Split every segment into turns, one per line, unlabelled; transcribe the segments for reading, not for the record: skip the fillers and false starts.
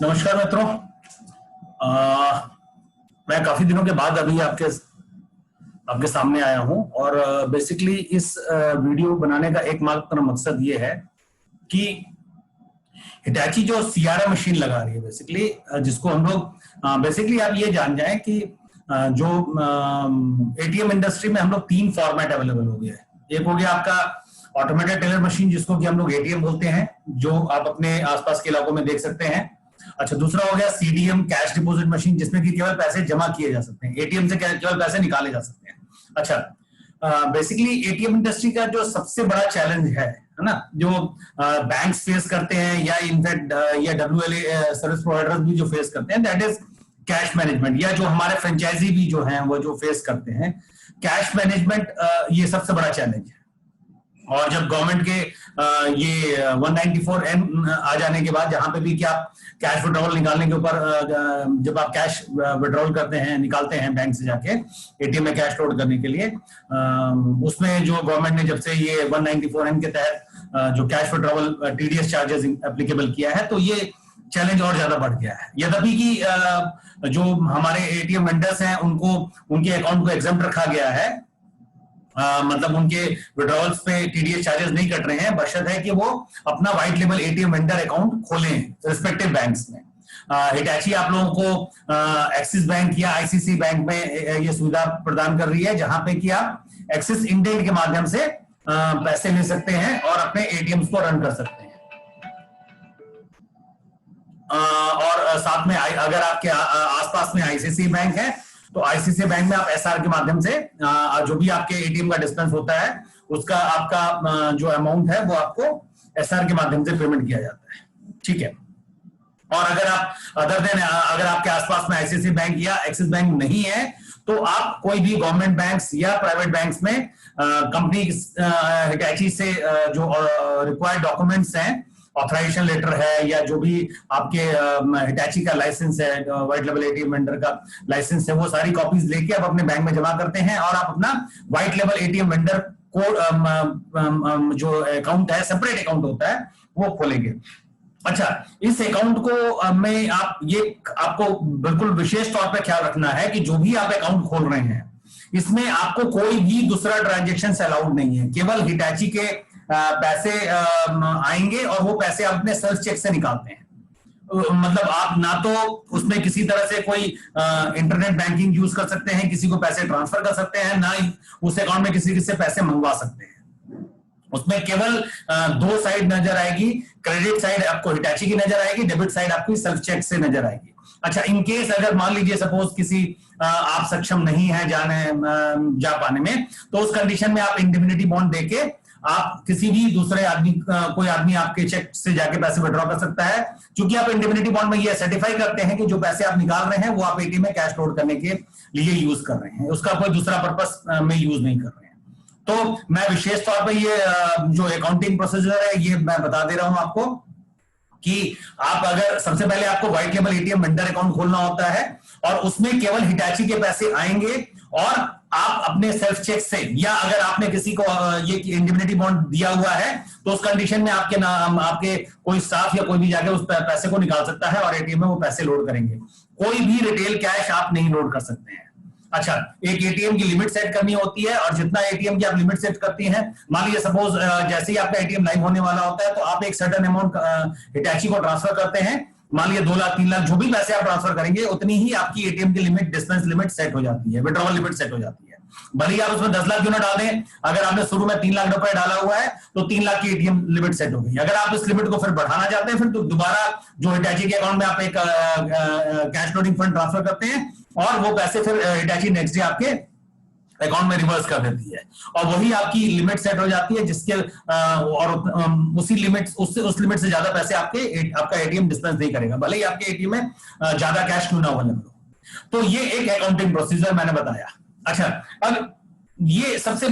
नमस्कार मित्रों। मैं काफी दिनों के बाद अभी आपके आपके सामने आया हूं और बेसिकली इस वीडियो बनाने का एकमात्र मकसद ये है कि हिटाची जो सीआरएम मशीन लगा रही है बेसिकली, जिसको हम लोग बेसिकली आप ये जान जाएं कि जो एटीएम इंडस्ट्री में हम लोग तीन फॉर्मेट अवेलेबल हो गया है। एक हो गया आपका ऑटोमेटेड टेलर मशीन, जिसको कि हम लोग एटीएम बोलते हैं, जो आप अपने आसपास के इलाकों में देख सकते हैं। अच्छा, दूसरा हो गया सीडीएम कैश डिपॉजिट मशीन, जिसमें कि केवल पैसे जमा किए जा सकते हैं, एटीएम से केवल पैसे निकाले जा सकते हैं। अच्छा, बेसिकली एटीएम इंडस्ट्री का जो सबसे बड़ा चैलेंज है ना, जो बैंक्स फेस करते हैं या इनफैक्ट या डब्ल्यूएलए सर्विस प्रोवाइडर्स भी जो फेस करते हैं, दैट इज कैश मैनेजमेंट, या जो हमारे फ्रेंचाइजी भी जो हैं वो जो फेस करते हैं कैश मैनेजमेंट, ये सबसे बड़ा चैलेंज है। और जब गवर्नमेंट के ये 194N आ जाने के बाद, जहां पे भी कि आप कैश विड्रॉल निकालने के ऊपर, जब आप कैश विड्रॉल करते हैं, निकालते हैं बैंक से जाके एटीएम में कैश लोड करने के लिए, उसमें जो गवर्नमेंट ने जब से ये 194N के तहत जो cash withdrawal TDS charges applicable किया है, तो ये चैलेंज और ज्यादा बढ़ गया है। यद्यपि कि जो हमारे एटीएम वेंडर्स हैं उनको उनके अकाउंट को एग्जम्प्ट रखा गया है, मतलब उनके विड्रॉल्स पे टीडीएस चार्जेस नहीं कट रहे हैं, बशर्त है कि वो अपना white label ATM vendor account खोलें रिस्पेक्टिव बैंक्स में। हिटाची आप लोगों को एक्सिस बैंक या आईसीसी बैंक में ये सुविधा प्रदान कर रही है, जहां पे कि आप एक्सिस इंडेंट के माध्यम से पैसे ले सकते हैं और अपने एटीएम को रन कर सकते हैं। और साथ में अगर आपके आसपास में आईसीसी बैंक है, तो आईसीसी बैंक में आप एसआर के माध्यम से जो भी आपके एटीएम का डिस्पेंस होता है, उसका आपका जो अमाउंट है वो आपको एसआर के माध्यम से पेमेंट किया जाता है। ठीक है। और अगर आप अगर आपके आसपास में आईसीसी बैंक या एक्सिस बैंक नहीं है, तो आप कोई भी गवर्नमेंट बैंक्स या प्राइवेट बैंक्स में कंपनी हिटाची से जो रिक्वायर्ड डॉक्यूमेंट्स हैं, ऑथराइजेशन लेटर है या जो भी आपके हिटाची का लाइसेंस है, व्हाइट लेवल एटीएम वेंडर का लाइसेंस है, वो सारी कॉपीज लेके आप अपने बैंक में जमा करते हैं और आप अपना व्हाइट लेवल एटीएम वेंडर को जो अकाउंट है, सेपरेट अकाउंट होता है, वो खोलेंगे। अच्छा, इस अकाउंट को में आप ये आपको बिल्कुल विशेष तौर पे ख्याल रखना है कि जो भी आप अकाउंट खोल रहे हैं, इसमें आपको कोई भी दूसरा ट्रांजेक्शन अलाउड नहीं है। केवल हिटाची के पैसे आएंगे और वो पैसे आप अपने सेल्फ चेक से निकालते हैं। मतलब आप ना तो उसमें किसी तरह से कोई इंटरनेट बैंकिंग यूज कर सकते हैं, किसी को पैसे ट्रांसफर कर सकते हैं, ना ही उस अकाउंट में किसी से पैसे मंगवा सकते हैं। उसमें केवल दो साइड नजर आएगी, क्रेडिट साइड आपको हिटाची की नजर आएगी, डेबिट साइड आपकी सेल्फ चेक से नजर आएगी। अच्छा, इन केस अगर मान लीजिए सपोज किसी आप सक्षम नहीं है जा पाने में, तो उस कंडीशन में आप इंडिमिनिटी बॉन्ड देके आप किसी भी दूसरे आदमी, कोई आदमी आपके चेक से जाके पैसे विड्रॉ कर सकता है। क्योंकि आप इंडिमिनिटी बॉन्ड में ये सर्टिफाई करते हैं कि जो पैसे आप निकाल रहे हैं वो आप एटीएम में कैश लोड करने के लिए यूज कर रहे हैं, उसका कोई दूसरा पर्पस में यूज नहीं कर रहे हैं। तो मैं विशेष तौर पर ये जो अकाउंटिंग प्रोसीजर है ये मैं बता दे रहा हूं आपको कि आप अगर सबसे पहले आपको white label ATM vendor account खोलना होता है और उसमें केवल हिटाची के पैसे आएंगे और आप अपने सेल्फ चेक से, या अगर आपने किसी को ये इंडिमिनिटी बॉन्ड दिया हुआ है, तो उस कंडीशन में आपके नाम, आपके कोई स्टाफ या कोई भी जाके उस पैसे को निकाल सकता है और एटीएम में वो पैसे लोड करेंगे। कोई भी रिटेल कैश आप नहीं लोड कर सकते हैं। अच्छा, एक एटीएम की लिमिट सेट करनी होती है और जितना एटीएम की आप लिमिट सेट करती हैं, मान लीजिए सपोज जैसे ही आपका एटीएम लाइव होने वाला होता है, तो आप एक सर्टेन अमाउंट हिटाची को ट्रांसफर करते हैं। मान लीजिए 2 लाख 3 लाख जो भी पैसे आप ट्रांसफर करेंगे, उतनी ही आपकी एटीएम की लिमिट, डिस्पेंस लिमिट सेट हो जाती है, विड्रॉवल लिमिट सेट हो जाती है। भले ही आप उसमें 10 लाख क्यों ना डाल दें, अगर आपने शुरू में 3 लाख रुपए डाला हुआ है तो 3 लाख की एटीएम लिमिट सेट हो गई। अगर आप इस लिमिट को फिर बढ़ाना चाहते हैं, फिर तो दोबारा जो हिटाची के अकाउंट में आप एक कैश लोडिंग फंड ट्रांसफर करते हैं और वो पैसे फिर हिटाची नेक्स्ट डे आपके अकाउंट में रिवर्स कर देती है और वही आपकी लिमिट सेट हो जाती है, जिसके और उसी लिमिट उस लिमिट से ज्यादा पैसे आपका एटीएम डिस्पेंस नहीं करेगा, भले ही आपके एटीएम में ज्यादा कैश क्यों ना अवेलेबल हो। तो ये एक अकाउंटिंग प्रोसीजर मैंने बताया। अच्छा, अब ये सबसे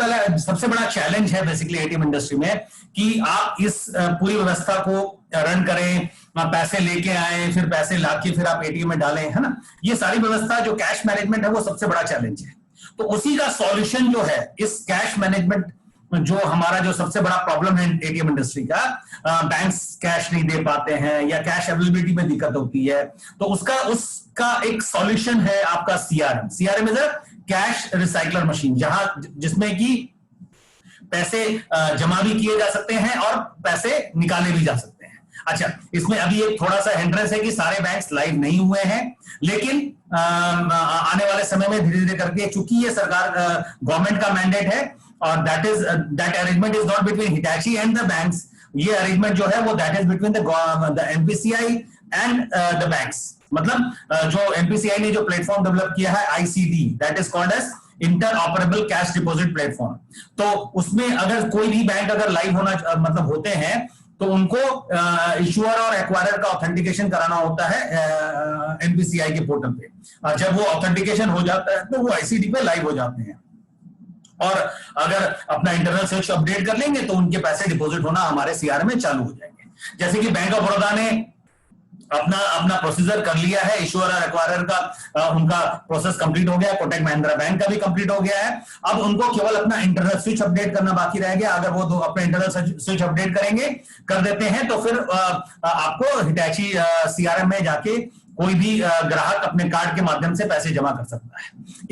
बड़ा चैलेंज है बेसिकली एटीएम इंडस्ट्री में कि आप इस पूरी व्यवस्था को रन करें, पैसे लेके आए, फिर पैसे लाके फिर आप एटीएम में डालें, है ना। ये सारी व्यवस्था जो कैश मैनेजमेंट है वो सबसे बड़ा चैलेंज है। तो उसी का सॉल्यूशन जो है इस कैश मैनेजमेंट जो हमारा जो सबसे बड़ा प्रॉब्लम है एटीएम इंडस्ट्री का, बैंक्स कैश नहीं दे पाते हैं या कैश अवेलेबिलिटी में दिक्कत होती है, तो उसका एक सॉल्यूशन है आपका CRM. CRM is a cash recycler machine, जिसमें कि पैसे जमा भी किए जा सकते हैं और पैसे निकाले भी जा सकते हैं। अच्छा, इसमें अभी एक थोड़ा सा हिंड्रेंस है कि सारे बैंक्स लाइव नहीं हुए हैं, लेकिन आने वाले समय में धीरे धीरे करके, चूंकि ये सरकार गवर्नमेंट का मैंडेट है और that arrangement is not between Hitachi and the banks, ये अरेंजमेंट जो है वो that is between the NPCI and the banks. मतलब जो एनपीसीआई ने जो प्लेटफॉर्म डेवलप किया है ICD, that is called as inter operable cash deposit platform, तो उसमें अगर कोई भी बैंक अगर लाइव होना मतलब होते हैं तो उनको इशुअर और एक्वायरर का ऑथेंटिकेशन कराना होता है एनपीसीआई के पोर्टल पे। जब वो ऑथेंटिकेशन हो जाता है तो वो आईसीडी पे लाइव हो जाते हैं, और अगर अपना इंटरनल स्विच अपडेट कर लेंगे तो उनके पैसे डिपॉजिट होना हमारे सीआरएम में चालू हो जाएंगे। जैसे कि बैंक ऑफ बड़ौदा ने अपना प्रोसीजर कर लिया है, इशुअर और एक्वायरर का उनका प्रोसेस कंप्लीट हो गया, कोटक महिंद्रा बैंक का भी कंप्लीट हो गया है। अब उनको केवल अपना इंटरनल स्विच अपडेट करना बाकी रह गया। अगर वो अपने इंटरनल स्विच अपडेट कर देते हैं तो फिर आपको हिटैची सीआरएम में जाके कोई भी ग्राहक अपने कार्ड के माध्यम से पैसे जमा कर सकता है।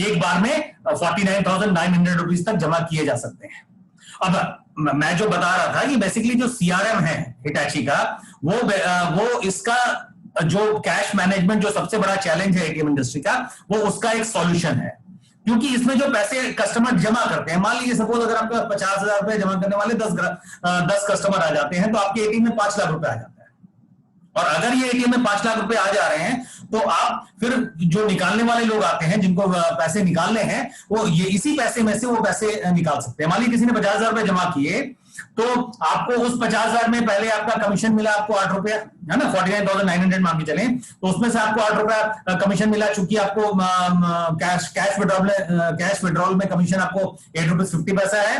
एक बार में 49,900 रुपीज तक जमा किए जा सकते हैं। अब मैं जो बता रहा था कि बेसिकली जो सीआरएम है हिटैची का, वो इसका जो कैश मैनेजमेंट जो सबसे बड़ा चैलेंज है एटीएम इंडस्ट्री का, वो उसका एक सॉल्यूशन है। क्योंकि इसमें जो पैसे कस्टमर जमा करते हैं, मान लीजिए सपोज अगर आपके 50,000 रुपए जमा करने वाले 10 कस्टमर आ जाते हैं तो आपके एटीएम में 5 लाख रुपए आ जाता है। और अगर ये एटीएम में 5 लाख रुपए आ जा रहे हैं तो आप फिर जो निकालने वाले लोग आते हैं जिनको पैसे निकालने हैं, वो ये इसी पैसे में से वो पैसे निकाल सकते हैं। मान लीजिए किसी ने 50,000 रुपए जमा किए तो आपको उस 50,000 में पहले आपका कमीशन मिला, आपको 8 रुपया, है ना, 49,900 मान के चले, तो उसमें से आपको 8 रुपया कमीशन मिला। चूंकि आपको कैश विड्रॉल में कमीशन आपको 8 रुपीज 50 पैसा है,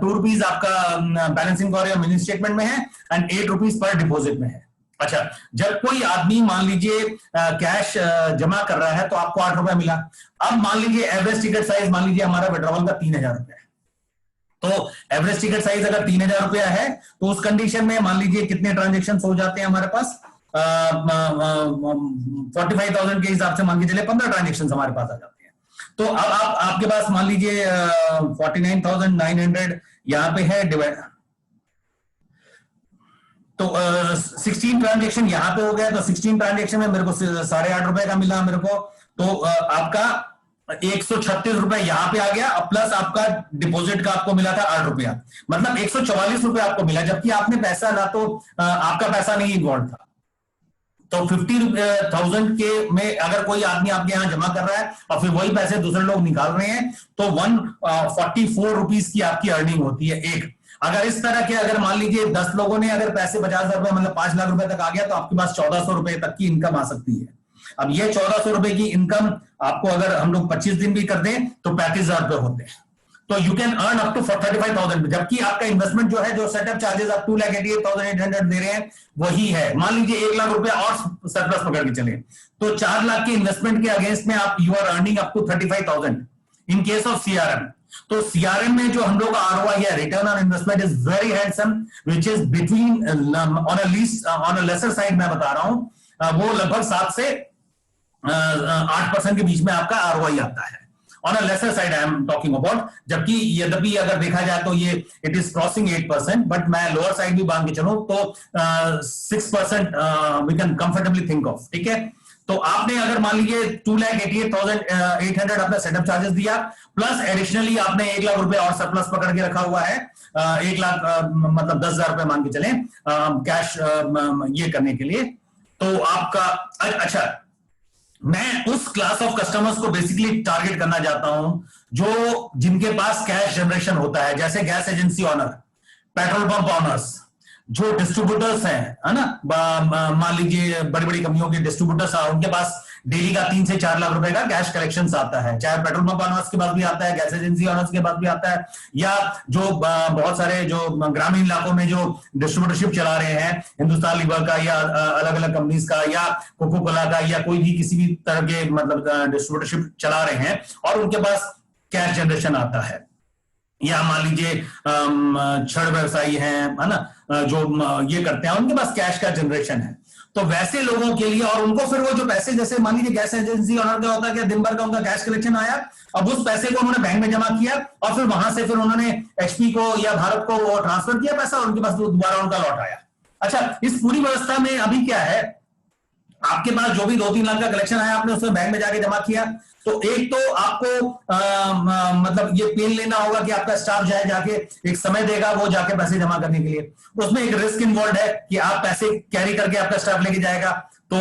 2 रुपीज आपका बैलेंसिंग और मिनी स्टेटमेंट में है एंड 8 रुपीज पर डिपॉजिट में है। अच्छा, जब कोई आदमी मान लीजिए कैश जमा कर रहा है तो आपको 8 रुपया मिला। अब मान लीजिए एवरेज टिकट साइज, मान लीजिए हमारा विड्रॉवल का 3,000 रुपया है, तो एवरेज टिकट साइज अगर 3,000 रुपया है तो उस कंडीशन में मान लीजिए कितने ट्रांजेक्शन हो जाते हैं हमारे पास, 45,000 के हिसाब से मान के चले 15 ट्रांजेक्शन हमारे पास आ जाते हैं। तो अब आपके पास मान लीजिए 49,900 यहां पे है डिवाइड, तो 16 ट्रांजेक्शन यहां पे हो गया, तो 16 ट्रांजेक्शन में मेरे को 8.5 रुपए का मिला मेरे को, तो आपका 136 रुपए यहां पे आ गया, प्लस आपका डिपॉजिट का आपको मिला था 8 रुपया, मतलब 144 रुपए आपको मिला, जबकि आपने पैसा ना तो आपका पैसा नहीं इन्वॉल्व था। तो 50,000 के में अगर कोई आदमी आपके यहां जमा कर रहा है और फिर वही पैसे दूसरे लोग निकाल रहे हैं तो 144 रुपीज की आपकी अर्निंग होती है एक। अगर इस तरह के अगर मान लीजिए 10 लोगों ने अगर पैसे 50,000 रुपए मतलब 5 लाख रुपए तक आ गया तो आपके पास 1,400 रुपए तक की इनकम आ सकती है। अब ये 1,400 रुपए की इनकम आपको अगर हम लोग 25 दिन भी कर दें तो 35,000 रुपए होते हैं। तो you can earn up to 35,000, जबकि आपका इन्वेस्टमेंट जो है, जो सेटअप चार्जेस आप 2,88,800 दे रहे हैं वही है। मान लीजिए 1 लाख रुपए और सरप्लस पकड़ के चले तो 4 लाख के इन्वेस्टमेंट के अगेंस्ट में आप you are earning up to 35,000 in case of CRM. तो सीआरएम में जो हम लोग का आरओआई है, return on investment, is very handsome, which is between on a lesser side मैं बता रहा हूं, वो लगभग 7 से 8% के बीच में आपका आरओआई आता है। On a lesser side I am talking about, जबकि यद्यपि अगर देखा जाए तो ये इट इज क्रॉसिंग 8%, बट मैं लोअर साइड भी बांध के चलूं तो 6% we can comfortably think of. ठीक है, तो आपने अगर मान लीजिए 2,88,800 अपना सेटअप चार्जेस दिया, प्लस एडिशनली आपने 1 लाख रुपए और सरप्लस पकड़ के रखा हुआ है, 1 लाख मतलब 10,000 रुपए मान के चले कैश ये करने के लिए, तो आपका अच्छा, मैं उस क्लास ऑफ कस्टमर्स को बेसिकली टारगेट करना चाहता हूं जो जिनके पास कैश जनरेशन होता है, जैसे gas agency owner, petrol pump owners, जो डिस्ट्रीब्यूटर्स हैं, है ना, मान लीजिए बड़ी बड़ी कंपनियों के डिस्ट्रीब्यूटर्स, उनके पास डेली का 3 से 4 लाख रुपए का कैश कलेक्शन आता है, चाहे पेट्रोल पंप ऑनर्स के पास भी आता है, गैस एजेंसी ऑनर्स के पास भी आता है, या जो बहुत सारे जो ग्रामीण इलाकों में जो डिस्ट्रीब्यूटरशिप चला रहे हैं, हिंदुस्तान लीवर का या अलग अलग कंपनीज का या कोको कोला का या कोई भी किसी भी तरह के मतलब डिस्ट्रीब्यूटरशिप चला रहे हैं और उनके पास कैश जनरेशन आता है। या मान लीजिए छड़ व्यवसायी हैं, है ना, जो ये करते हैं, उनके पास कैश का जनरेशन है, तो वैसे लोगों के लिए, और उनको फिर वो जो पैसे, जैसे मान लीजिए गैस एजेंसी ऑनर का होता है कि दिन भर का उनका गैस कलेक्शन आया, अब उस पैसे को उन्होंने बैंक में जमा किया और फिर वहां से फिर उन्होंने एचपी को या भारत को वो ट्रांसफर किया पैसा और उनके पास दोबारा उनका लौट आया। अच्छा, इस पूरी व्यवस्था में अभी क्या है, आपके पास जो भी 2-3 लाख का कलेक्शन आया, आपने उसमें बैंक में जाके जमा किया, तो एक तो आपको मतलब ये पेन लेना होगा कि आपका स्टाफ जाए, जाके एक समय देगा वो जाके पैसे जमा करने के लिए, उसमें एक रिस्क इन्वॉल्व है कि आप पैसे कैरी करके आपका स्टाफ लेके जाएगा, तो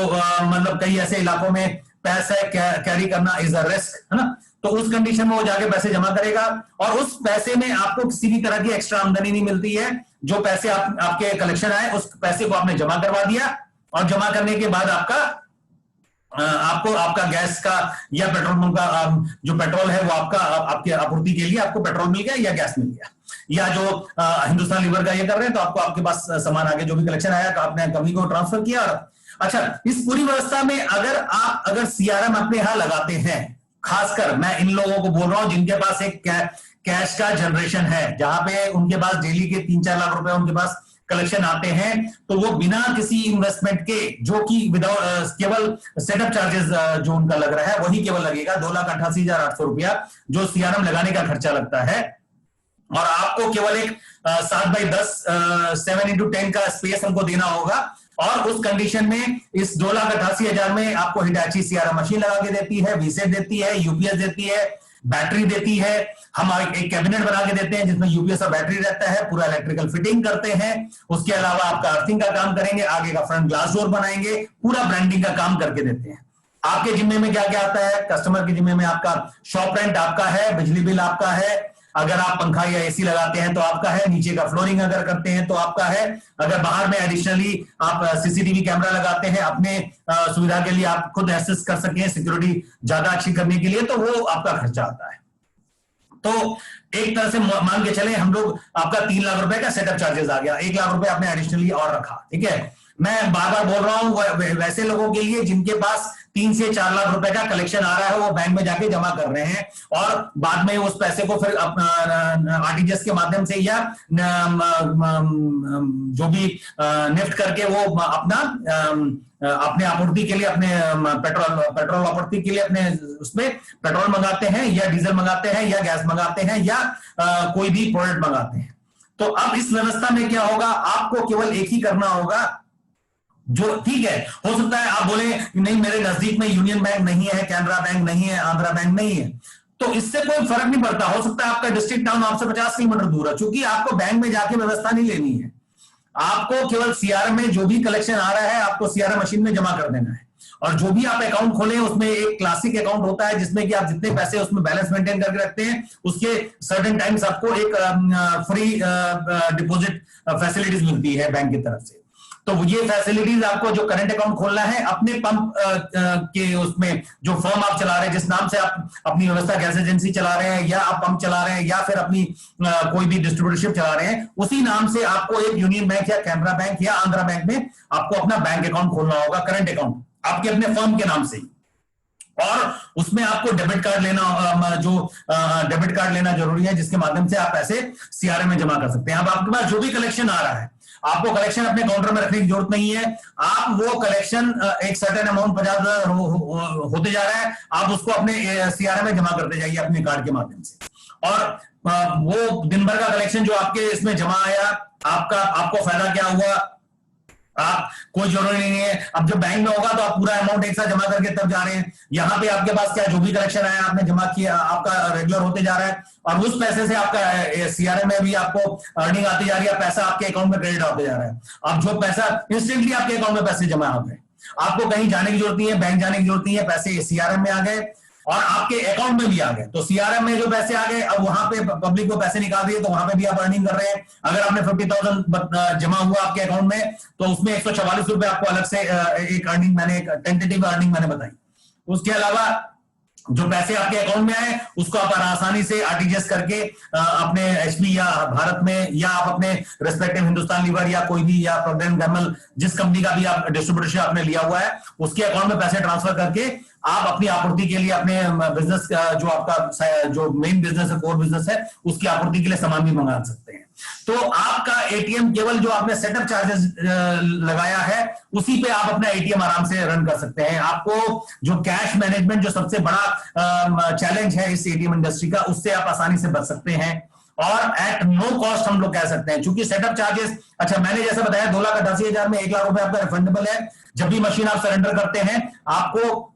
मतलब कई ऐसे इलाकों में पैसे कैरी करना इज अ रिस्क, है ना, तो उस कंडीशन में वो जाके पैसे जमा करेगा और उस पैसे में आपको किसी भी तरह की एक्स्ट्रा आमदनी नहीं मिलती है। जो पैसे आपके कलेक्शन आए उस पैसे को आपने जमा करवा दिया और जमा करने के बाद आपको आपका गैस का या पेट्रोल का जो पेट्रोल है वो आपका आपके आपूर्ति के लिए आपको पेट्रोल मिल गया या गैस मिल गया, या जो हिंदुस्तान लीवर का ये कर रहे हैं तो आपको आपके पास सामान आगे जो भी कलेक्शन आया आपने कंपनी को ट्रांसफर किया। अच्छा, इस पूरी व्यवस्था में अगर सीआरएम अपने यहां लगाते हैं, खासकर मैं इन लोगों को बोल रहा हूं जिनके पास एक कैश का जनरेशन है, जहां पे उनके पास डेली के 3-4 लाख रुपए उनके पास कलेक्शन आते हैं, तो वो बिना किसी इन्वेस्टमेंट के, जो कि विदाउट केवल सेटअप चार्जेस जो उनका लग रहा है वही केवल लगेगा 2,88,800 रुपया जो सीआरएम लगाने का खर्चा लगता है, और आपको केवल एक 7x10 7x10 का स्पेस हमको देना होगा, और उस कंडीशन में इस 2,88,000 में आपको हिटाची सीआरएम मशीन लगा के देती है, वीसेट देती है, यूपीएस देती है, बैटरी देती है, हम एक कैबिनेट बना के देते हैं जिसमें यूपीएस और बैटरी रहता है, पूरा इलेक्ट्रिकल फिटिंग करते हैं, उसके अलावा आपका अर्थिंग का काम करेंगे, आगे का फ्रंट ग्लास डोर बनाएंगे, पूरा ब्रांडिंग का काम करके देते हैं। आपके जिम्मे में क्या क्या आता है, कस्टमर के जिम्मे में आपका शॉप रेंट आपका है, बिजली बिल आपका है, अगर आप पंखा या एसी लगाते हैं तो आपका है, नीचे का फ्लोरिंग अगर करते हैं तो आपका है, अगर बाहर में एडिशनली आप सीसीटीवी कैमरा लगाते हैं अपने सुविधा के लिए, आप खुद एक्सेस कर सकें सिक्योरिटी ज्यादा अच्छी करने के लिए, तो वो आपका खर्चा आता है। तो एक तरह से मान के चले हम लोग, आपका 3 लाख रुपए का सेटअप चार्जेस आ गया, 1 लाख रुपए आपने एडिशनली और रखा, ठीक है। मैं बार बार बोल रहा हूं वैसे लोगों के लिए जिनके पास 3 से 4 लाख रुपए का कलेक्शन आ रहा है, वो बैंक में जाके जमा कर रहे हैं और बाद में उस पैसे को फिर आरटीजीएस के माध्यम से या जो भी निफ्ट करके वो अपने आपूर्ति के लिए, अपने पेट्रोल आपूर्ति के लिए अपने उसमें पेट्रोल मंगाते हैं या डीजल मंगाते हैं या गैस मंगाते हैं या कोई भी प्रोडक्ट मंगाते हैं। तो अब इस व्यवस्था में क्या होगा, आपको केवल एक ही करना होगा, जो ठीक है, हो सकता है आप बोले नहीं मेरे नजदीक में यूनियन बैंक नहीं है, कैनरा बैंक नहीं है, आंध्रा बैंक नहीं है, तो इससे कोई फर्क नहीं पड़ता। हो सकता है आपका डिस्ट्रिक्ट टाउन आपसे 50 किलोमीटर दूर है, क्योंकि आपको बैंक में जाके व्यवस्था नहीं लेनी है, आपको केवल सीआरएम में जो भी कलेक्शन आ रहा है आपको सीआरएम मशीन में जमा कर देना है, और जो भी आप अकाउंट खोले उसमें एक क्लासिक अकाउंट होता है जिसमें कि आप जितने पैसे उसमें बैलेंस मेंटेन करके रखते हैं, उसके सर्टेन टाइम्स आपको एक फ्री डिपॉजिट फैसिलिटीज मिलती है बैंक की तरफ से। तो ये फैसिलिटीज आपको जो करंट अकाउंट खोलना है अपने पंप के उसमें, जो फर्म आप चला रहे हैं, जिस नाम से आप अपनी व्यवस्था गैस एजेंसी चला रहे हैं या आप पंप चला रहे हैं या फिर अपनी कोई भी डिस्ट्रीब्यूटरशिप चला रहे हैं, उसी नाम से आपको एक यूनियन बैंक या कैनरा बैंक या आंध्रा बैंक में आपको अपना बैंक अकाउंट खोलना होगा, करंट अकाउंट आपके अपने फर्म के नाम से, और उसमें आपको डेबिट कार्ड लेना, जो डेबिट कार्ड लेना जरूरी है, जिसके माध्यम से आप पैसे सीआरएम में जमा कर सकते हैं। अब आपके पास जो भी कलेक्शन आ रहा है, आपको कलेक्शन अपने काउंटर में रखने की जरूरत नहीं है, आप वो कलेक्शन एक सर्टेन अमाउंट 50,000 होते जा रहा है, आप उसको अपने सीआरएम में जमा करते जाइए अपने कार्ड के माध्यम से, और वो दिन भर का कलेक्शन जो आपके इसमें जमा आया, आपको फायदा क्या हुआ, आप कोई जरूरी नहीं है, अब जब बैंक में होगा तो आप पूरा अमाउंट एक साथ जमा करके तब जा रहे हैं, यहाँ पे आपके पास क्या जो भी कलेक्शन आया आपने जमा किया, आपका रेगुलर होते जा रहा है, और उस पैसे से आपका सीआरएम में भी आपको अर्निंग आती जा रही है, पैसा आपके अकाउंट में क्रेडिट होते जा रहा है। अब जो पैसा इंस्टेंटली आपके अकाउंट में पैसे जमा हो गए, आपको कहीं जाने की जरूरत नहीं है, बैंक जाने की जरूरत नहीं है, पैसे सीआरएम में आ गए और आपके अकाउंट में भी आ गए। तो सीआरएम में जो पैसे आ गए, अब वहां पे पब्लिक को पैसे निकाल दिए तो वहां पे भी आप अर्निंग कर रहे हैं। अगर आपने 50,000 जमा हुआ आपके अकाउंट में तो उसमें 144 रुपए आपको अलग से एक अर्निंग, मैंने एक टेंटेटिव अर्निंग मैंने बताई। उसके अलावा जो पैसे आपके अकाउंट में आए उसको आप आसानी से आरटीजीएस करके अपने एचपी या भारत में या आप अपने रिस्पेक्टिव हिंदुस्तान लीवर या कोई भी या प्रोविडेंट गैमल जिस कंपनी का भी आप डिस्ट्रीब्यूटरशिप आपने लिया हुआ है उसके अकाउंट में पैसे ट्रांसफर करके आप अपनी आपूर्ति के लिए अपने बिजनेस जो आपका जो मेन बिजनेस है, कोर बिजनेस है, उसकी आपूर्ति के लिए सामान भी मंगा सकते हैं। तो आपका एटीएम केवल जो आपने सेटअप चार्जेस लगाया है उसी पे आप अपना एटीएम आराम से रन कर सकते हैं। आपको जो कैश मैनेजमेंट जो सबसे बड़ा चैलेंज है इस एटीएम इंडस्ट्री का, उससे आप आसानी से बच सकते हैं और एट नो कॉस्ट हम लोग कह सकते हैं, क्योंकि सेटअप चार्जेस, अच्छा मैंने जैसे बताया 2,88,000 में 1 लाख रुपए आपका रिफंडेबल है। जब भी मशीन आप सरेंडर करते हैं आपको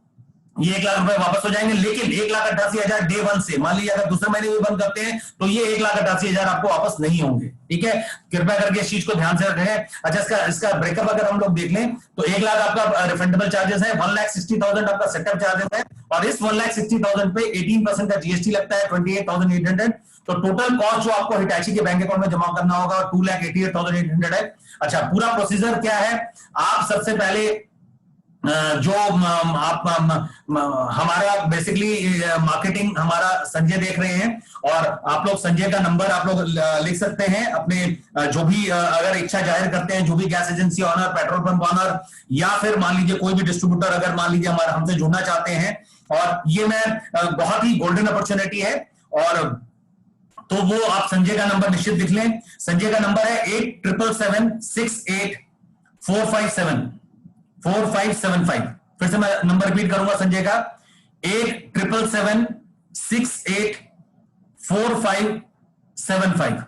ये 1 लाख रुपए वापस हो जाएंगे, लेकिन 1,88,000 डे 1 से, मान लीजिए अगर दूसरे महीने भी बंद करते हैं तो ये 1,88,000 आपको वापस नहीं होंगे। ठीक है, कृपया करके इस चीज को ध्यान से रखें। अच्छा, इसका ब्रेकअप अगर हम लोग देख लें तो 1 लाख आपका रिफंडेबल चार्जेस है, 1,60,000 आपका सेटअप चार्जेस है और इस 1,60,000 पे 18% का जीएसटी लगता है 28,800। तो टोटल कॉस्ट जो आपको हिटैची के बैंक अकाउंट में जमा करना होगा 2,88,800 है। अच्छा, पूरा प्रोसीजर क्या है? आप सबसे पहले जो आप हमारा बेसिकली मार्केटिंग हमारा संजय देख रहे हैं और आप लोग संजय का नंबर आप लोग लिख सकते हैं अपने जो भी अगर इच्छा जाहिर करते हैं, जो भी gas agency owner, petrol pump owner या फिर मान लीजिए कोई भी डिस्ट्रीब्यूटर अगर मान लीजिए हमारा हमसे जुड़ना चाहते हैं, और ये मैं बहुत ही गोल्डन अपॉर्चुनिटी है। और तो वो आप संजय का नंबर निश्चित लिख लें। संजय का नंबर है 8777684575। फिर से मैं नंबर रिपीट करूंगा संजय का 8777684575।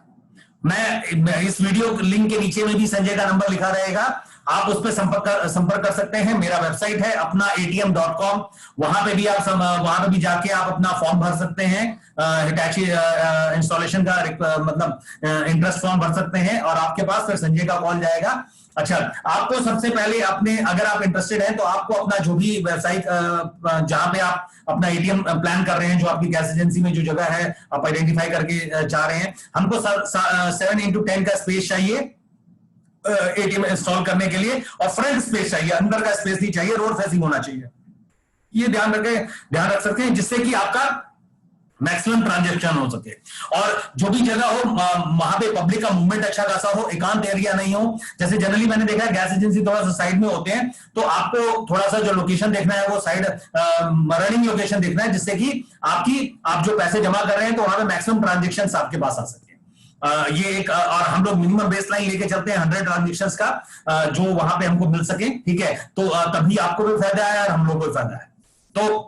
मैं इस वीडियो लिंक के नीचे में भी संजय का नंबर लिखा रहेगा, आप उस पर संपर्क कर सकते हैं। मेरा वेबसाइट है अपना atm.com, वहां पे भी जाके आप अपना फॉर्म भर सकते हैं, हिटैची इंस्टॉलेशन का मतलब इंटरेस्ट फॉर्म भर सकते हैं और आपके पास फिर संजय का कॉल जाएगा। अच्छा, आपको सबसे पहले अपने, अगर आप इंटरेस्टेड हैं तो आपको अपना जो भी वेबसाइट जहां पे आप अपना एटीएम प्लान कर रहे हैं, जो आपकी गैस एजेंसी में जो जगह है आप आइडेंटिफाई करके चाह रहे हैं, हमको 7x10 का स्पेस चाहिए एटीएम इंस्टॉल करने के लिए और फ्रंट स्पेस चाहिए, अंदर का स्पेस नहीं चाहिए, रोड फेसिंग होना चाहिए। ये ध्यान रख सकते हैं जिससे कि आपका मैक्सिमम ट्रांजैक्शन हो सके और जो भी जगह हो वहां पे पब्लिक का मूवमेंट अच्छा खासा हो, एकांत एरिया नहीं हो। जैसे जनरली मैंने देखा है गैस एजेंसी थोड़ा सा साइड में होते हैं, तो आपको थोड़ा सा जो लोकेशन देखना है वो साइड रनिंग लोकेशन देखना है, जिससे कि आप जो पैसे जमा कर रहे हैं तो वहां पे मैक्सिमम ट्रांजेक्शन आपके पास आ सके। ये एक और हम लोग मिनिमम बेस लाइन लेके चलते हैं 100 ट्रांजेक्शंस का, जो वहां पे हमको मिल सके। ठीक है, तो तभी आपको भी फायदा है और हम लोग को भी फायदा है। तो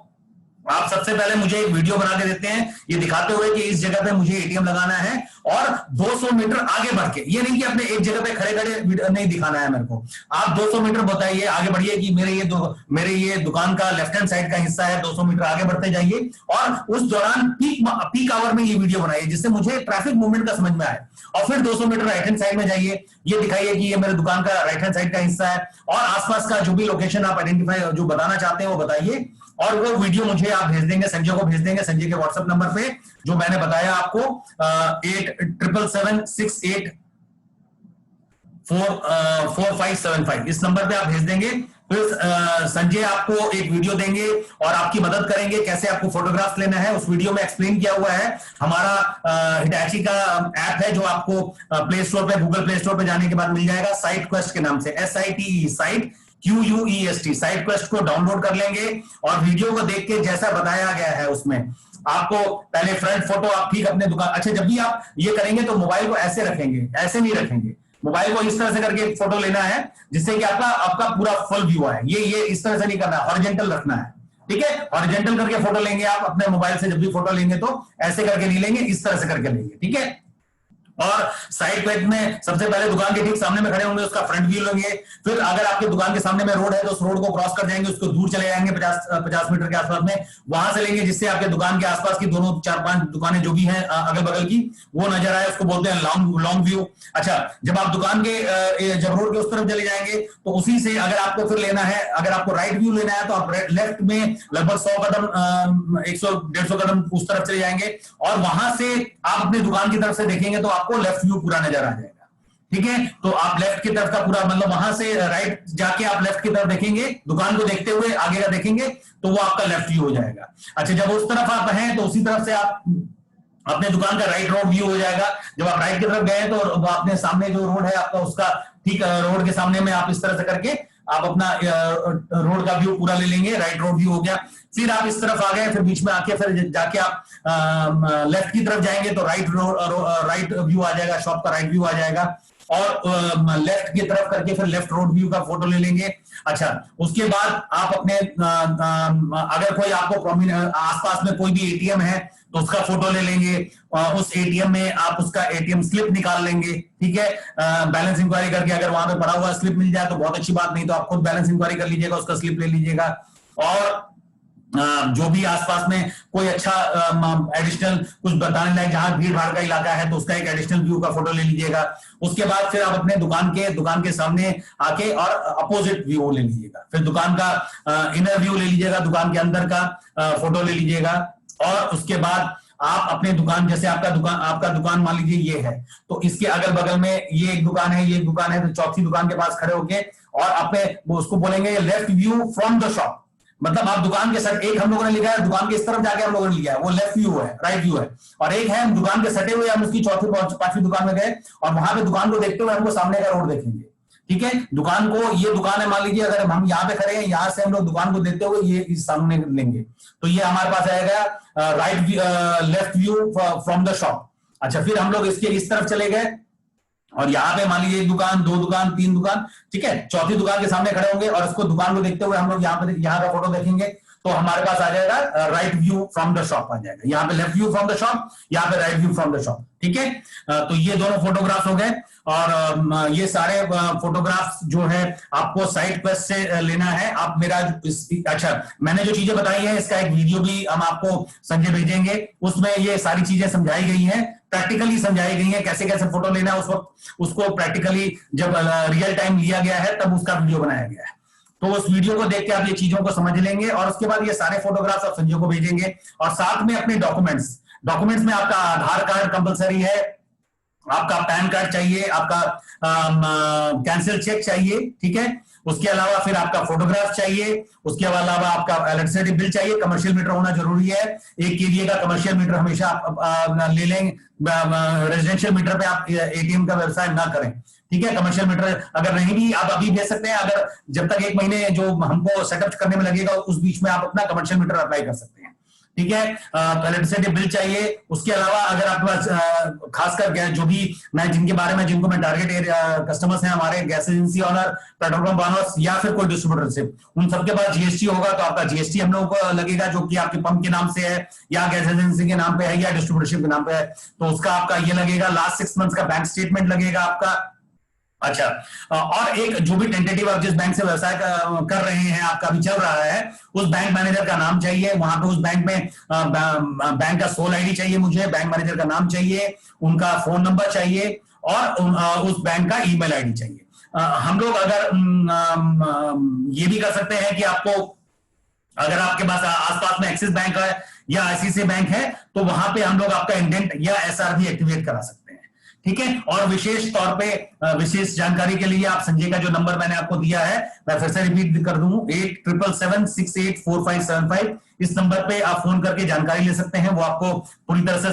आप सबसे पहले मुझे एक वीडियो बना के देते हैं ये दिखाते हुए कि इस जगह पे मुझे एटीएम लगाना है और 200 मीटर आगे बढ़ के, ये नहीं कि अपने एक जगह पे खड़े खड़े नहीं दिखाना है मेरे को, आप 200 मीटर बताइए आगे बढ़िए कि मेरे ये दुकान का लेफ्ट हैंड साइड का हिस्सा है, 200 मीटर आगे बढ़ते जाइए और उस दौरान पीक आवर में ये वीडियो बनाइए जिससे मुझे ट्रैफिक मूवमेंट का समझ में आए। और फिर 200 मीटर राइट हैंड साइड में जाइए, ये दिखाइए कि ये मेरे दुकान का राइट हैंड साइड का हिस्सा है और आसपास का जो भी लोकेशन आप आइडेंटिफाई जो बताना चाहते हैं वो बताइए और वो वीडियो मुझे आप भेज देंगे, संजय को भेज देंगे, संजय के व्हाट्सएप नंबर पे जो मैंने बताया आपको 8777684575, इस नंबर पे आप भेज देंगे। फिर संजय आपको एक वीडियो देंगे और आपकी मदद करेंगे कैसे आपको फोटोग्राफ्स लेना है। उस वीडियो में एक्सप्लेन किया हुआ है। हमारा हिटैची का ऐप है जो आपको प्ले स्टोर पे, गूगल प्ले स्टोर पे जाने के बाद मिल जाएगा, साइट क्वेस्ट के नाम से, SITE, site QUEST, site quest को डाउनलोड कर लेंगे और वीडियो को देख के जैसा बताया गया है उसमें आपको पहले फ्रंट फोटो आप ठीक अपने दुकान, अच्छा जब भी आप ये करेंगे तो मोबाइल को ऐसे रखेंगे, ऐसे नहीं रखेंगे, मोबाइल को इस तरह से करके फोटो लेना है जिससे कि आपका पूरा फुल व्यू आए। ये इस तरह से नहीं करना है, हॉरिजॉन्टल रखना है। ठीक है, हॉरिजॉन्टल करके फोटो लेंगे आप अपने मोबाइल से, जब भी फोटो लेंगे तो ऐसे करके नहीं लेंगे, इस तरह से करके लेंगे। ठीक है, और साइड पेज में सबसे पहले दुकान के ठीक सामने में खड़े होंगे, उसका फ्रंट व्यू लेंगे। फिर अगर आपके दुकान के सामने में रोड है तो उस रोड को क्रॉस कर जाएंगे, उसको दूर चले जाएंगे 50 मीटर के आसपास में, वहां से लेंगे जिससे आपके दुकान के आसपास की दोनों 4-5 दुकानें जो भी हैं अगल बगल की वो नजर आए, उसको बोलते हैं लॉन्ग व्यू। अच्छा, जब आप दुकान के जब रोड के उस तरफ चले जाएंगे तो उसी से अगर आपको फिर लेना है, अगर आपको राइट व्यू लेना है तो आप लेफ्ट में लगभग 100 कदम 100-150 कदम उस तरफ चले जाएंगे और वहां से आप अपनी दुकान की तरफ से देखेंगे तो आपको लेफ्ट व्यू पूरा नजर आ जाएगा। ठीक है, तो आप लेफ्ट की तरफ का पूरा मतलब वहां से राइट जाके आप लेफ्ट की तरफ देखेंगे, दुकान को देखते हुए आगे का देखेंगे तो वो आपका लेफ्ट व्यू हो जाएगा। अच्छा, जब उस तरफ आप हैं तो उसी तरफ से आप अपने दुकान का राइट रोड व्यू हो जाएगा। जब आप राइट की तरफ गए तो अपने सामने जो रोड है आपका, उसका ठीक रोड के सामने में आप इस तरह से करके आप अपना रोड का व्यू पूरा ले लेंगे, राइट रोड व्यू हो गया। फिर आप इस तरफ आ गए, फिर बीच में आके फिर जाके आप लेफ्ट की तरफ जाएंगे तो राइट व्यू आ जाएगा, शॉप का राइट व्यू आ जाएगा। और लेफ्ट की तरफ करके फिर लेफ्ट रोड व्यू का फोटो ले लेंगे। अच्छा, उसके बाद आप अपने अगर कोई आपको आसपास में कोई भी एटीएम है तो उसका फोटो ले लेंगे। उस एटीएम में आप उसका एटीएम स्लिप निकाल लेंगे, ठीक है, बैलेंस इंक्वायरी करके। अगर वहां पे पड़ा हुआ स्लिप मिल जाए तो बहुत अच्छी बात, नहीं तो आप खुद बैलेंस इंक्वायरी कर लीजिएगा, उसका स्लिप ले लीजिएगा। और जो भी आसपास में कोई अच्छा एडिशनल कुछ बताने लायक जहां भीड़ भाड़ का इलाका है तो उसका एक एडिशनल व्यू का फोटो ले लीजिएगा। उसके बाद फिर आप अपने दुकान के सामने आके और अपोजिट व्यू ले लीजिएगा। फिर दुकान का इनर व्यू ले लीजिएगा, दुकान के अंदर का फोटो ले लीजिएगा। और उसके बाद आप अपने दुकान, जैसे आपका दुकान मान लीजिए ये है, तो इसके अगल बगल में ये एक दुकान है, ये एक दुकान है, तो चौथी दुकान के पास खड़े होके और अपने उसको बोलेंगे left view from the shop. मतलब आप दुकान के साथ, एक हम लोगों ने लिखा है दुकान के इस तरफ जाके हम लोगों ने लिखा है वो लेफ्ट व्यू है, राइट व्यू है। और एक है हम दुकान के सटे हुए हम उसकी चौथी पांचवी दुकान में गए और वहां पे दुकान को देखते हुए हमको सामने का रोड देखेंगे, ठीक है। दुकान को, ये दुकान है मान लीजिए, अगर हम यहाँ पे खड़े हैं, यहाँ से हम लोग दुकान को देखते हुए ये इस सामने लेंगे तो ये हमारे पास आएगा left view from the shop. अच्छा, फिर हम लोग इसके इस तरफ चले गए और यहाँ पे मान लीजिए एक दुकान, दो दुकान, तीन दुकान, ठीक है, चौथी दुकान के सामने खड़े होंगे और उसको दुकान को देखते हुए हम लोग यहाँ का फोटो देखेंगे तो हमारे पास आ जाएगा right view from the shop आ जाएगा। यहाँ पे left view from the shop, यहाँ पे right view from the shop, ठीक है। तो ये दोनों फोटोग्राफ्स हो गए। और ये सारे फोटोग्राफ्स जो है आपको साइट क्वेस्ट से लेना है। आप मेरा अच्छा, मैंने जो चीजें बताई है इसका एक वीडियो भी हम आपको संजय भेजेंगे, उसमें ये सारी चीजें समझाई गई हैं, प्रैक्टिकली समझाई गई है, कैसे कैसे फोटो लेना है। उस वक्त उसको प्रैक्टिकली जब रियल टाइम लिया गया है तब उसका वीडियो बनाया गया है। तो उस वीडियो को देख के आप ये चीजों को समझ लेंगे और उसके बाद ये सारे फोटोग्राफ्स आप संजय को भेजेंगे। और साथ में अपने डॉक्यूमेंट्स में आपका आधार कार्ड कंपलसरी है, आपका पैन कार्ड चाहिए, आपका कैंसिल चेक चाहिए, ठीक है। उसके अलावा फिर आपका फोटोग्राफ चाहिए, उसके अलावा आपका इलेक्ट्रिसिटी बिल चाहिए, कमर्शियल मीटर होना जरूरी है। 1 kVA का कमर्शियल मीटर हमेशा आप ले लें। रेजिडेंशियल मीटर पे आप एटीएम का व्यवसाय ना करें, ठीक है। कमर्शियल मीटर अगर नहीं भी आप अभी भेज सकते हैं, अगर जब तक 1 महीने जो हमको सेटअप करने में लगेगा उस बीच में आप अपना कमर्शियल मीटर अप्लाई कर सकते हैं, ठीक है। इलेक्ट्रिसिटी बिल चाहिए। उसके अलावा अगर आपके पास खासकर जो भी जिनको मैं टारगेट कस्टमर्स हैं हमारे, gas agency owner, petrol pump owners या फिर कोई डिस्ट्रीब्यूटरशिप, उन सबके पास जीएसटी होगा तो आपका जीएसटी हम लोगों को लगेगा जो कि आपके पंप के नाम से है या गैस एजेंसी के नाम पे है या डिस्ट्रीब्यूटरशिप के नाम पे है, तो उसका आपका ये लगेगा। लास्ट 6 मंथ्स का बैंक स्टेटमेंट लगेगा आपका। अच्छा, और एक जो भी टेंटेटिव आप जिस बैंक से व्यवसाय कर रहे हैं, आपका भी चल रहा है, उस बैंक मैनेजर का नाम चाहिए। वहां पे उस बैंक में बैंक का सोल आईडी चाहिए, मुझे बैंक मैनेजर का नाम चाहिए, उनका फोन नंबर चाहिए और उस बैंक का ईमेल आईडी चाहिए। हम लोग अगर ये भी कर सकते हैं कि आपको अगर आपके पास आसपास में एक्सिस बैंक है या आईसीआईसीआई बैंक है तो वहां पे हम लोग आपका इंडेंट या एसआर भी एक्टिवेट करा सकते हैं, ठीक है। और विशेष तौर पे विशेष जानकारी के लिए आप संजय का जो नंबर मैंने आपको दिया है मैं फिर से रिपीट कर दूं, 8777684575। इस नंबर पे आप फोन करके जानकारी ले सकते हैं, वो आपको पूरी तरह से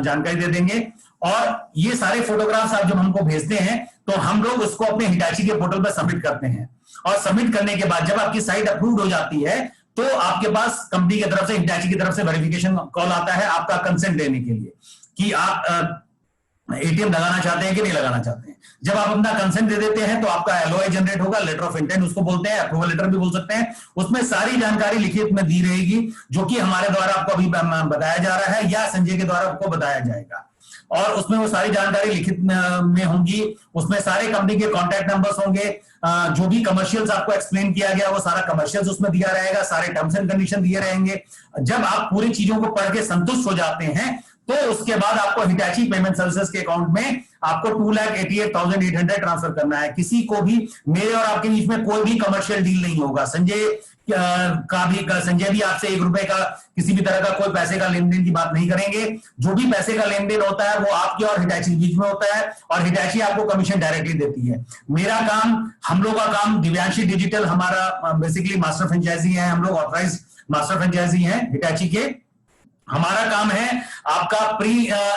जानकारी दे देंगे। और ये सारे फोटोग्राफ्स आप जब हमको भेजते हैं तो हम लोग उसको अपने हिटाची के पोर्टल पर सबमिट करते हैं। और सबमिट करने के बाद जब आपकी साइट अप्रूव्ड हो जाती है तो आपके पास कंपनी की तरफ से, हिटाची की तरफ से वेरिफिकेशन कॉल आता है आपका कंसेंट लेने के लिए कि आप एटीएम लगाना चाहते हैं कि नहीं लगाना चाहते हैं। जब आप अपना कंसेंट दे देते हैं तो आपका एलओआई जनरेट होगा, लेटर ऑफ इंटेंट उसको बोलते हैं, अप्रूवल लेटर भी बोल सकते हैं। उसमें सारी जानकारी लिखित में दी रहेगी जो कि हमारे द्वारा आपको अभी बताया जा रहा है या संजय के द्वारा आपको बताया जाएगा। और उसमें वो सारी जानकारी लिखित में होंगी, उसमें सारे कंपनी के कॉन्टैक्ट नंबर्स होंगे, जो भी कमर्शियल्स आपको एक्सप्लेन किया गया वो सारा कमर्शियल्स उसमें दिया रहेगा, सारे टर्म्स एंड कंडीशन दिए रहेंगे। जब आप पूरी चीजों को पढ़ के संतुष्ट हो जाते हैं तो उसके बाद आपको हिटैची पेमेंट सर्विसेज के अकाउंट में आपको 2,88,800 ट्रांसफर करना है। किसी को भी, मेरे और आपके बीच में कोई भी कमर्शियल डील नहीं होगा। संजय भी आपसे 1 रुपए का किसी भी तरह का कोई पैसे का लेन देन की बात नहीं करेंगे। जो भी पैसे का लेन देन होता है वो आपके और हिटैची के बीच में होता है, और हिटैची आपको कमीशन डायरेक्टली देती है। मेरा काम, हम लोग का काम, दिव्यांशी डिजिटल हमारा बेसिकली मास्टर फ्रेंचाइजी है, हम लोग ऑथराइज मास्टर फ्रेंचाइजी हैं हिटैची के। हमारा काम है आपका प्री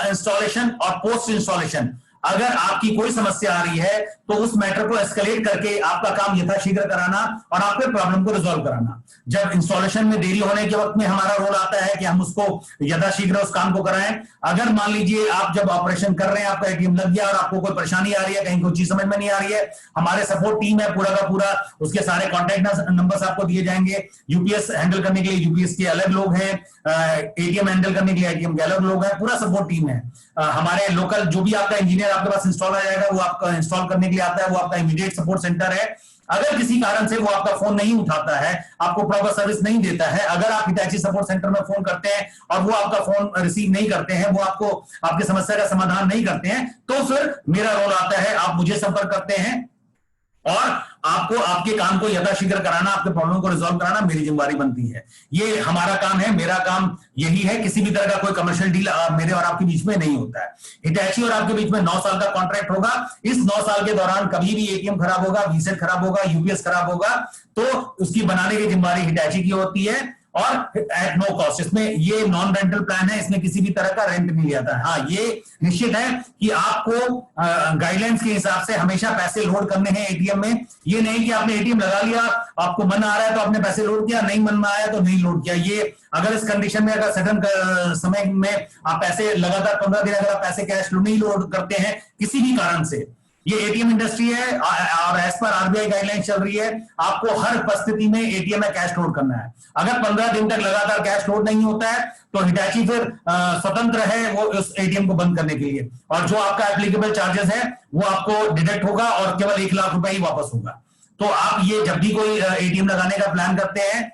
इंस्टॉलेशन और पोस्ट इंस्टॉलेशन। अगर आपकी कोई समस्या आ रही है तो उस मैटर को एस्केलेट करके आपका काम यथाशीघ्र कराना और आपके प्रॉब्लम को रिजॉल्व कराना। जब इंस्टॉलेशन में देरी होने के वक्त में हमारा रोल आता है कि हम उसको यथाशीघ्र उस काम को कराएं। अगर मान लीजिए आप जब ऑपरेशन कर रहे हैं, आपका एटीएम लग गया और आपको कोई परेशानी आ रही है, कहीं कोई चीज समझ में नहीं आ रही है, हमारे सपोर्ट टीम है पूरा का पूरा, उसके सारे कॉन्टैक्ट नंबर्स आपको दिए जाएंगे। यूपीएस हैंडल करने के लिए यूपीएस के अलग लोग हैं, एटीएम हैंडल करने के लिए एटीएम के अलग लोग हैं, पूरा सपोर्ट टीम है। हमारे लोकल जो भी आपका इंजीनियर आपके पास इंस्टॉल आ जाएगा, वो आपका इंस्टॉल करने के लिए आता है, वो आपका इमीडिएट सपोर्ट सेंटर है। अगर किसी कारण से वो आपका फोन नहीं उठाता है, आपको प्रॉपर सर्विस नहीं देता है, अगर आप हिटैची सपोर्ट सेंटर में फोन करते हैं और वो आपका फोन रिसीव नहीं करते हैं, वो आपको आपकी समस्या का समाधान नहीं करते हैं, तो फिर मेरा रोल आता है, आप मुझे संपर्क करते हैं और आपको आपके काम को यथाशीघ्र कराना, आपके प्रॉब्लम को रिजॉल्व कराना मेरी जिम्मेदारी बनती है। ये हमारा काम है, मेरा काम यही है। किसी भी तरह का कोई कमर्शियल डील मेरे और आपके बीच में नहीं होता है। हिटैची और आपके बीच में 9 साल का कॉन्ट्रैक्ट होगा। इस 9 साल के दौरान कभी भी एटीएम खराब होगा, वीसेट खराब होगा, यूपीएस खराब होगा, तो उसकी बनाने की जिम्मेदारी हिटैची की होती है, और एट नो कॉस्ट। इसमें ये नॉन रेंटल प्लान है, इसमें किसी भी तरह का रेंट नहीं लिया था। हाँ, ये निश्चित है कि आपको गाइडलाइंस के हिसाब से हमेशा पैसे लोड करने हैं एटीएम में। ये नहीं कि आपने एटीएम लगा लिया, आपको मन आ रहा है तो आपने पैसे लोड किया, नहीं मन में आया तो नहीं लोड किया। ये अगर इस कंडीशन में, अगर सडन समय में आप पैसे लगातार 15 दिन अगर आप पैसे कैश नहीं लोड करते हैं किसी भी कारण से, ये एटीएम इंडस्ट्री है और एज पर आरबीआई गाइडलाइन चल रही है, आपको हर परिस्थिति में एटीएम में कैश लोड करना है। अगर 15 दिन तक लगातार कैश लोड नहीं होता है तो हिटैची फिर स्वतंत्र है वो उस एटीएम को बंद करने के लिए, और जो आपका एप्लीकेबल चार्जेस है वो आपको डिडक्ट होगा और केवल 1 लाख रुपए ही वापस होगा। तो आप ये जब भी कोई एटीएम लगाने का प्लान करते हैं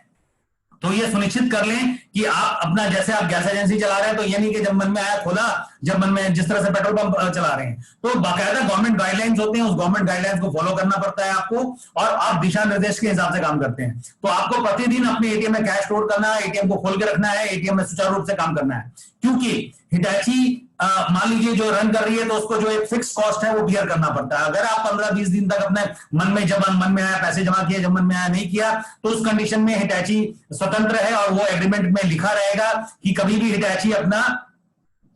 तो ये सुनिश्चित कर लें कि आप अपना, जैसे आप गैस एजेंसी चला रहे हैं तो ये नहीं कि जब मन में आया खोला, जब मन में, जिस तरह से पेट्रोल पंप चला रहे हैं, तो बाकायदा गवर्नमेंट गाइडलाइंस होते हैं, उस गवर्नमेंट गाइडलाइंस को फॉलो करना पड़ता है आपको, और आप दिशा निर्देश के हिसाब से काम करते हैं। तो आपको प्रतिदिन अपने एटीएम में कैश लोड करना है, एटीएम को खोल के रखना है, एटीएम में सुचारू रूप से काम करना है। क्योंकि हिटैची मान लीजिए जो रन कर रही है तो उसको जो एक फिक्स कॉस्ट है वो बियर करना पड़ता है। अगर आप 15-20 दिन तक अपने मन में, जब मन में आया पैसे जमा किया, जब मन में आया नहीं किया, तो उस कंडीशन में हिटैची स्वतंत्र है और वो एग्रीमेंट में लिखा रहेगा कि कभी भी हिटैची अपना,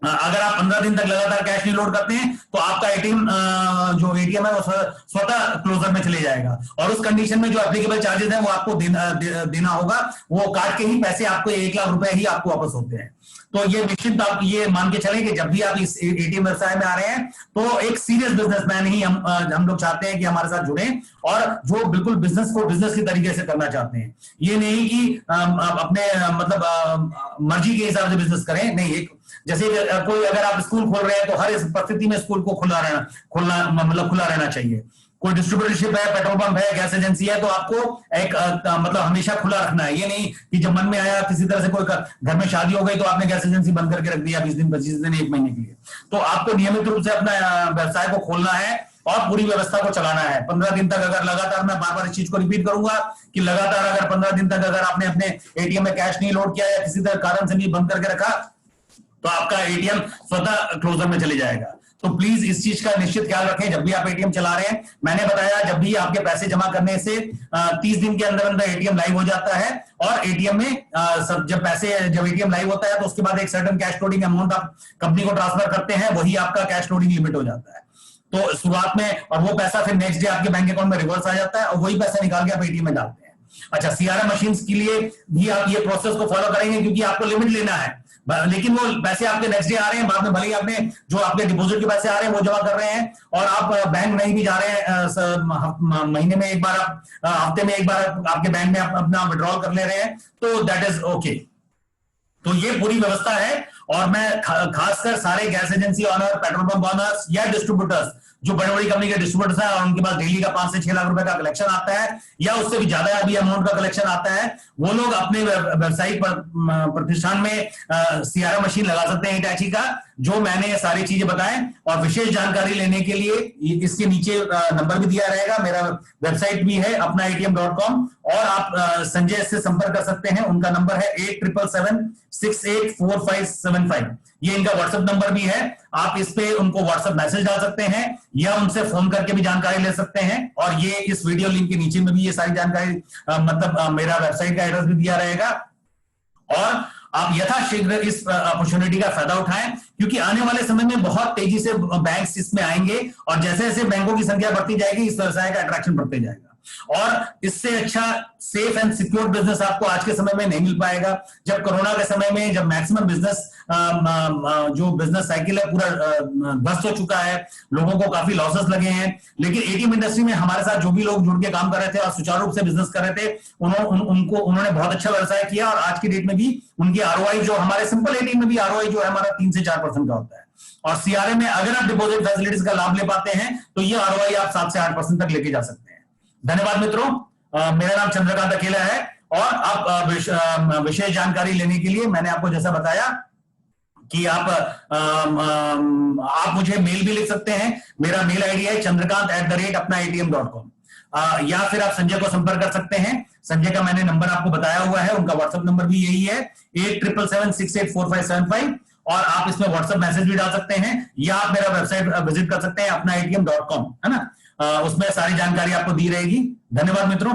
अगर आप 15 दिन तक लगातार कैश नहीं लोड करते हैं तो आपका एटीएम जो एटीएम है वो स्वतः क्लोजर में चले जाएगा, और उस कंडीशन में जो एप्लीकेबल चार्जेस है वो आपको देना होगा। वो काट के ही पैसे आपको 1 लाख रुपए ही आपको वापस होते हैं। तो ये निश्चित आप ये मान के चलें कि जब भी आप इस एटीएम व्यवसाय में आ रहे हैं तो एक सीरियस बिजनेसमैन ही हम लोग चाहते हैं कि हमारे साथ जुड़े, और जो बिल्कुल बिजनेस को बिजनेस की तरीके से करना चाहते हैं। ये नहीं कि अपने मतलब मर्जी के हिसाब से बिजनेस करें, नहीं। एक जैसे कोई, अगर आप स्कूल खोल रहे हैं तो हर इस परिस्थिति में स्कूल को खुला रहना चाहिए। कोई डिस्ट्रीब्यूटरशिप है, पेट्रोल पंप है, गैस एजेंसी है, तो आपको एक मतलब हमेशा खुला रखना है। ये नहीं कि जब मन में आया, किसी तरह से कोई घर में शादी हो गई तो आपने गैस एजेंसी बंद करके रख दिया 20 दिन, 25 दिन, 1 महीने के लिए। तो आपको नियमित रूप से अपना व्यवसाय को खोलना है और पूरी व्यवस्था को चलाना है। 15 दिन तक अगर लगातार, मैं बार बार इस चीज को रिपीट करूंगा कि लगातार अगर 15 दिन तक अगर आपने अपने एटीएम में कैश नहीं लोड किया या किसी तरह कारण से भी बंद करके रखा तो आपका एटीएम स्वतः क्लोजर में चले जाएगा। तो प्लीज इस चीज का निश्चित ख्याल रखें जब भी आप एटीएम चला रहे हैं। मैंने बताया, जब भी आपके पैसे जमा करने से 30 दिन के अंदर अंदर एटीएम लाइव हो जाता है, और एटीएम में जब एटीएम लाइव होता है तो उसके बाद एक सर्टेन कैश लोडिंग अमाउंट आप कंपनी को ट्रांसफर करते हैं, वही आपका कैश लोडिंग लिमिट हो जाता है। तो शुरुआत में, और वो पैसा फिर नेक्स्ट डे आपके बैंक अकाउंट में रिवर्स आ जाता है, और वही पैसा निकाल के आप एटीएम में डालते हैं। अच्छा, सीआरएम मशीन के लिए भी आप ये प्रोसेस को फॉलो करेंगे क्योंकि आपको लिमिट लेना है, लेकिन वो पैसे आपके नेक्स्ट डे आ रहे हैं, बाद में भले ही आपने जो आपके डिपॉजिट के पैसे आ रहे हैं वो जमा कर रहे हैं, और आप बैंक नहीं भी जा रहे हैं, महीने में एक बार, आप हफ्ते में एक बार आपके बैंक में अपना विड्रॉल कर ले रहे हैं, तो दैट इज ओके। तो ये पूरी व्यवस्था है, और मैं खासकर सारे gas agency owner, petrol pump owners या डिस्ट्रीब्यूटर्स, जो बड़ी बड़ी कंपनी के डिस्ट्रीब्यूटर्स हैं और उनके पास डेली का 5 से 6 लाख रुपए का कलेक्शन आता है या उससे भी ज्यादा अभी अमाउंट का कलेक्शन आता है, वो लोग अपने व्यवसायिक प्रतिष्ठान में सीआरएम मशीन लगा सकते हैं हिटैची का, जो मैंने ये सारी चीजें बताएं। और विशेष जानकारी लेने के लिए इसके नीचे नंबर भी दिया रहेगा, मेरा वेबसाइट भी है अपना ATM.com, और आप संजय से संपर्क कर सकते हैं। उनका नंबर है 8777684575, ये इनका व्हाट्सएप नंबर भी है। आप इस पे उनको व्हाट्सएप मैसेज डाल सकते हैं या उनसे फोन करके भी जानकारी ले सकते हैं। और ये इस वीडियो लिंक के नीचे में भी ये सारी जानकारी मतलब मेरा वेबसाइट का एड्रेस भी दिया रहेगा। और आप यथाशीघ्र इस अपॉर्चुनिटी का फायदा उठाएं, क्योंकि आने वाले समय में बहुत तेजी से बैंक्स इसमें आएंगे और जैसे जैसे बैंकों की संख्या बढ़ती जाएगी इस व्यवसाय का अट्रैक्शन बढ़ते जाएगा। और इससे अच्छा सेफ एंड सिक्योर बिजनेस आपको आज के समय में नहीं मिल पाएगा। जब कोरोना के समय में जब मैक्सिमम बिजनेस जो बिजनेस साइकिल है पूरा ध्वस्त हो चुका है, लोगों को काफी लॉसेस लगे हैं, लेकिन एटीएम इंडस्ट्री में हमारे साथ जो भी लोग जुड़ के काम कर रहे थे और सुचारू रूप से बिजनेस कर रहे थे, उन्होंने बहुत अच्छा व्यवसाय किया। और आज की डेट में भी उनकी आरओआई, जो हमारे सिंपल एटीएम में भी आरओआई जो है हमारा 3 से 4% का होता है, और सीआरए में अगर आप डिपॉजिट फैसिलिटीज का लाभ ले पाते हैं तो ये आरओआई आप 7 से 8% तक लेके जा सकते हैं। धन्यवाद मित्रों, मेरा नाम चंद्रकांत अकेला है और आप विशेष जानकारी लेने के लिए मैंने आपको जैसा बताया कि आप मुझे मेल भी लिख सकते हैं। मेरा मेल आईडी है chandrakant@apnaatm.com, या फिर आप संजय को संपर्क कर सकते हैं। संजय का मैंने नंबर आपको बताया हुआ है, उनका व्हाट्सएप नंबर भी यही है 8777684575, और आप इसमें व्हाट्सएप मैसेज भी डाल सकते हैं या आप मेरा वेबसाइट विजिट कर सकते हैं अपना ATM.com, है ना, उसमें सारी जानकारी आपको दी रहेगी। धन्यवाद मित्रों।